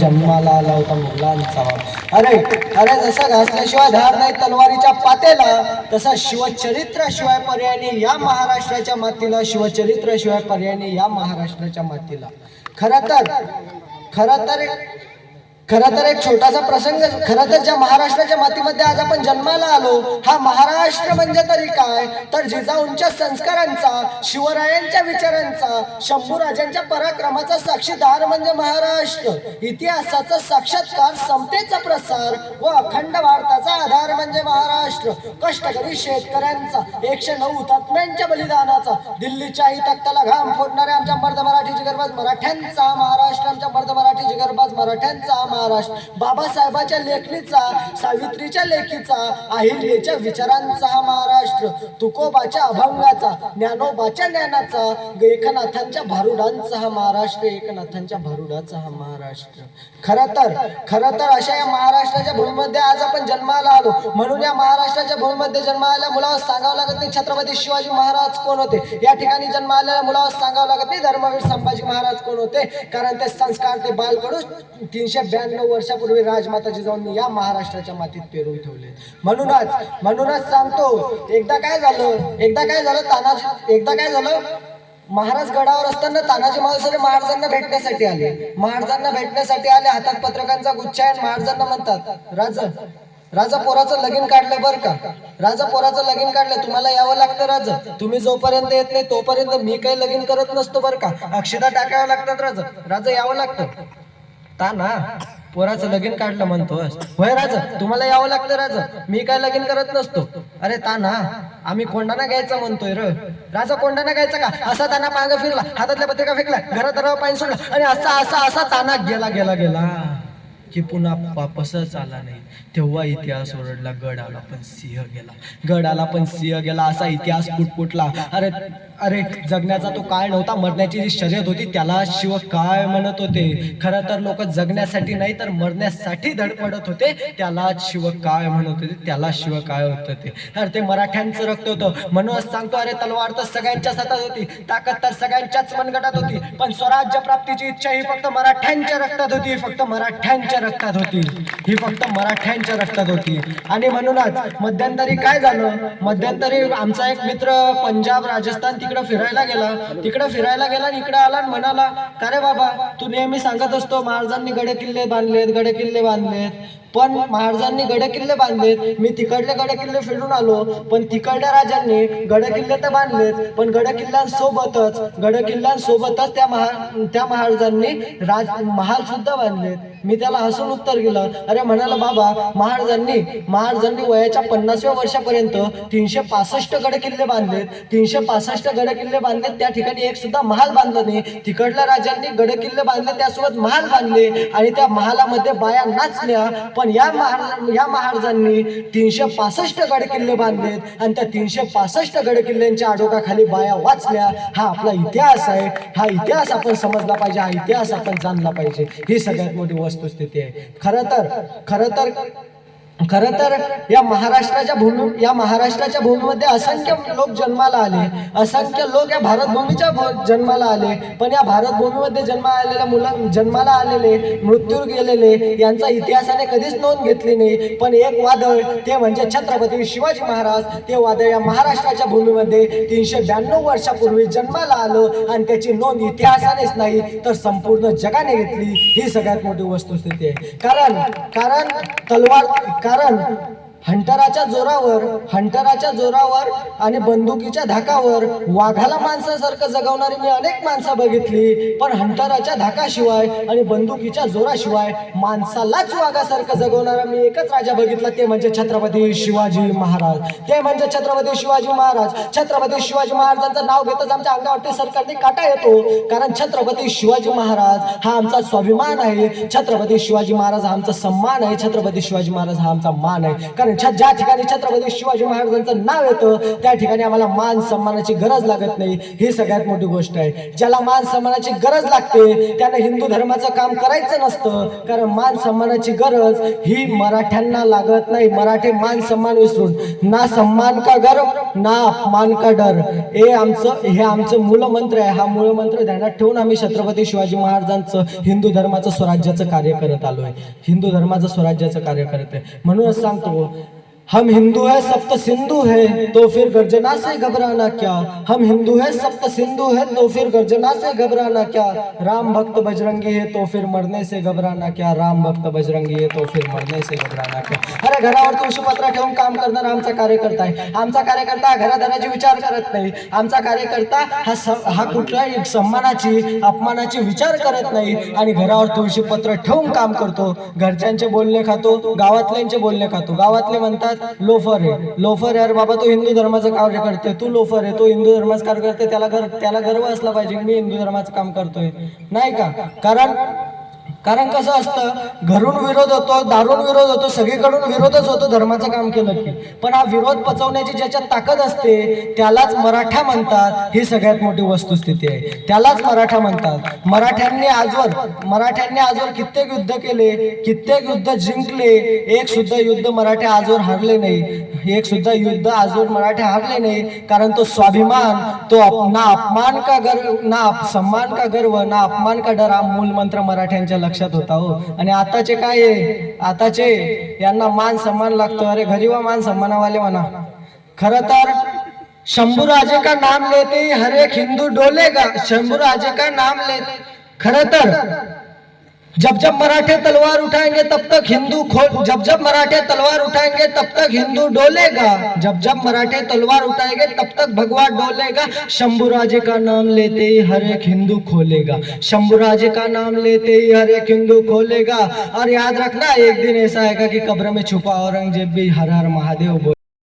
जन्माला आला होता मुलांचा बाप. अरे अरे जसा घासल्याशिवाय धार नाही तलवारीच्या पातेला, तसा शिवचरित्राशिवाय पर्यायी या महाराष्ट्राच्या मातीला, शिवचरित्राशिवाय पर्यायी या महाराष्ट्राच्या मातीला. खरं तर एक छोटासा प्रसंग. खरं तर ज्या महाराष्ट्राच्या मातीमध्ये आज आपण जन्माला आलो, हा महाराष्ट्र म्हणजे तरी काय तर जिजाऊंच्या संस्कारांचा, शिवरायांच्या विचारांचा, शंभूराजांच्या पराक्रमाचा साक्षीदार म्हणजे महाराष्ट्र. इतिहासाचा साक्षात्कार, समतेचा प्रसार व अखंड भारताचा आधार म्हणजे महाराष्ट्र. कष्टकरी शेतकऱ्यांचा, 109 हुतात्म्यांच्या बलिदानाचा, दिल्लीच्याही तख्ताला घाम फोडणाऱ्या आमच्या मर्द मराठी जिगरबाज मराठ्यांचा महाराष्ट्र, आमच्या मर्द मराठी जिगरबाज मराठ्यांचा महाराष्ट्र. बाबासाहेबांच्या लेखणीचा, सावित्रीच्या लेखीचा, अहिल्याच्या विचारांचा हा महाराष्ट्र. तुकोबाच्या अभंगाचा, ज्ञानोबाच्या ज्ञानाचा, एकनाथांच्या भारुडांचा हा महाराष्ट्र, एकनाथांच्या भारुडाचा हा महाराष्ट्र. खरं तर अशा या महाराष्ट्राच्या भूमीमध्ये आज आपण जन्माला आलो. म्हणून या महाराष्ट्राच्या भूमीमध्ये जन्म आलेल्या मुलावर सांगावं लागत नाही छत्रपती शिवाजी महाराज कोण होते. या ठिकाणी जन्म आलेल्या मुलावर सांगावं लागत नाही धर्मवीर संभाजी महाराज कोण होते, कारण ते संस्कार ते बालकडून 392 वर्षापूर्वी राजमाता जिजाऊंनी या महाराष्ट्राच्या मातीत पेरून ठेवले. म्हणूनच सांगतो, एकदा काय झालं महाराज गडावर असताना तानाजी मालुसरे महाराजांना भेटण्यासाठी आले. हातात पत्रकांचा गुच्छ आहे. महाराजांना म्हणतात, राजा पोराचं लगीन काढलं बरं का, राजा पोराचं लगीन काढलं, तुम्हाला यावं लागतं राजा. तुम्ही जोपर्यंत येत नाही तोपर्यंत मी काही लगीन करत नसतो बरं का. अक्षता टाकाव्या लागतात राजा यावं लागतं. ताना पोराचं लगीन काढलं म्हणतोस होय राजा, तुम्हाला यावं लागतं राजा, मी काय लगीन करत नसतो. अरे ताना आम्ही कोंडाणा घ्यायचा म्हणतोय राजा. कोंडाणा घ्यायचा का? असा ताना मागं फिरला, हातातल्या पत्रिका फेकला, घरात पाणी सोडला आणि असा ताना गेला की पुन्हा वापसच आला नाही. तेव्हा इतिहास ओरडला, गड आला पण सिंह गेला. असा इतिहास कुटकुटला. अरे जगण्याचा तो काय नव्हता, मरण्याची जी शर्यत होती त्याला शिव काय म्हणत होते. खरं तर लोक जगण्यासाठी नाही तर मरण्यासाठी धडपडत होते, त्याला शिव काय म्हणत होते, त्याला शिव काय होत होते. अरे ते मराठ्यांचं रक्त होतं. म्हणूनच सांगतो, अरे तलवार तर सगळ्यांच्याच हातात होती, ताकद तर सगळ्यांच्याच मनगटात होती, पण स्वराज्य प्राप्तीची इच्छा ही फक्त मराठ्यांच्या रक्तात होती, ही फक्त मराठ्यांच्या रक्तात होती. आणि म्हणूनच मध्यंतरी काय झालं, मध्यंतरी आमचा एक मित्र पंजाब राजस्थान तिकडे फिरायला गेला आणि इकडे आला आणि म्हणाला, का रे बाबा तू नेहमी सांगत असतो महाराजांनी गड किल्ले बांधलेत, पण महाराजांनी गड किल्ले बांधलेत, मी तिकडले गड किल्ले फिरून आलो, पण तिकडल्या राजांनी गड किल्ले तर बांधलेत, पण गड किल्ल्यांसोबतच त्या महाराजांनी महाल सुद्धा बांधलेत. मी त्याला हसून उत्तर दिलं. अरे म्हणाला, बाबा महाराजांनी वयाच्या 50व्या वर्षापर्यंत 365 गड किल्ले बांधलेत, त्या ठिकाणी एक सुद्धा महाल बांधला नाही. तिकडल्या राजांनी गड किल्ले बांधले, त्यासोबत महाल बांधले आणि त्या महालामध्ये बाया नाचल्या. पण या महाराजांनी 365 गड किल्ले बांधलेत आणि त्या 365 गड किल्ल्यांच्या आडोकाखाली बाया वाचल्या. हा आपला इतिहास आहे. हा इतिहास आपण समजला पाहिजे, हा इतिहास आपण जाणला पाहिजे. ही सगळ्यात मोठी वस्तुस्थिती आहे. खरं तर या महाराष्ट्राच्या भूमीमध्ये असंख्य लोक जन्माला आले, असंख्य लोक या भारत भूमीच्या जन्माला आले, पण या भारत भूमीमध्ये जन्माला आलेले मृत्यू गेलेले यांचा इतिहासाने कधीच नोंद घेतली नाही. पण एक वादळ, ते म्हणजे छत्रपती शिवाजी महाराज, ते वादळ या महाराष्ट्राच्या भूमीमध्ये 392 वर्षापूर्वी जन्माला आलं आणि त्याची नोंद इतिहासानेच नाही तर संपूर्ण जगाने घेतली. ही सगळ्यात मोठी वस्तुस्थिती आहे. कारण हंटराच्या जोरावर आणि बंदुकीच्या धाकावर वाघाला माणसासारखं जगवणारी मी अनेक माणसं बघितली, पण हंटराच्या धाकाशिवाय आणि बंदुकीच्या जोराशिवाय माणसालाच वाघासारखं जगवणारा मी एकच राजा बघितला, ते म्हणजे छत्रपती शिवाजी महाराज. छत्रपती शिवाजी महाराजांचं नाव घेतच आमच्या अंगावरती सरकारने काटा येतो, कारण छत्रपती शिवाजी महाराज हा आमचा स्वाभिमान आहे, छत्रपती शिवाजी महाराज हा आमचा सन्मान आहे, छत्रपती शिवाजी महाराज हा आमचा मान आहे. कारण कारण ज्या ठिकाणी छत्रपती शिवाजी महाराजांचं नाव येतं त्या ठिकाणी आम्हाला मान सन्मानाची गरज लागत नाही, ही सगळ्यात मोठी गोष्ट आहे. ज्याला मान सन्मानाची गरज लागते त्याने हिंदू धर्माचं काम करायचं नसतं, कारण मान सन्मानाची गरज ही मराठ्यांना लागत नाही. मराठी मान सन्मान विसरून ना सम्मान का गर्व ना अपमान का डर, हे आमचं मूलमंत्र आहे. हा मूलमंत्र ध्यानात ठेवून आम्ही छत्रपती शिवाजी महाराजांचं हिंदू धर्माचं स्वराज्याचं कार्य करत आलोय, हिंदू धर्माचं स्वराज्याचं कार्य करत आहे. म्हणूनच सांगतो, हम हिंदू है सप्त सिंधु है तो फिर गर्जना से घबराना क्या, हम हिंदू है सप्त सिंधु है तो फिर गर्जना से घबराना क्या, राम भक्त बजरंगी है तो फिर मरने से घबराना क्या, राम भक्त बजरंगी है तो फिर मरने से घबराना क्या. अरे घरावर तुळशीपत्र ठेवून काम करणारा आमचा कार्यकर्ता आहे. आमचा कार्यकर्ता घरादाराची विचार करत नाही. आमचा कार्यकर्ता हा कुठल्याही सन्मानाची अपमानाची विचार करत नाही आणि घरावर तुळशीपत्र ठेवून काम करतो. घरच्यांचे बोलणे खातो, गावातल्यांचे बोलणे खातो. गावातले म्हणतात लोफर आहे, लोफर यार बाबा, तो हिंदू धर्माचं कार्य करते, तू लोफर आहे, तो हिंदू धर्माचं कार्य करते, त्याला गर्व असला पाहिजे मी हिंदू धर्माचं काम करतोय, नाही का. कारण कसं असतं, घरून विरोध होतो, दारून विरोध होतो, सगळीकडून विरोधच होतो धर्माचं काम केलं की. पण हा विरोध पचवण्याची ज्याच्यात ताकद असते त्यालाच मराठा म्हणतात, ही सगळ्यात मोठी वस्तुस्थिती आहे. त्यालाच मराठा म्हणतात. मराठ्यांनी आजवर कित्येक युद्ध केले, कित्येक युद्ध जिंकले, एक सुद्धा युद्ध मराठे आजवर हारले नाही, एक सुद्धा युद्ध आजवर मराठे हारले नाही. कारण तो स्वाभिमान, तो ना अपमान का गर्व, ना सम्मान का गर्व, ना अपमान का डर, हा मूल मंत्र मराठ्यांच्या लक्षात होता हो. आणि आताचे काय आहे, आताचे यांना मान सन्मान लागतो. अरे घरी वा मान सन्मानावाले म्हणा. खरं तर शंभूराजे का नाम लेते ही हर एक हिंदू डोलेगा, शंभूराजे का नाम लेते, खरं तर जब मराठे तलवार उठाएंगे तब तक जब मराठे तलवार उठाएंगे तब तक हिंदू डोलेगा, जब मराठे तलवार उठाएंगे तब तक भगवा डोलेगा, शंभूराजे का नाम लेते ही हर एक हिंदू खोलेगा, शंभूराजे का नाम लेते ही हर एक हिंदू खोलेगा. और याद रखना, एक दिन ऐसा आएगा कि कब्र में छुपा औरंगजेब भी हर हर महादेव बोलेगा.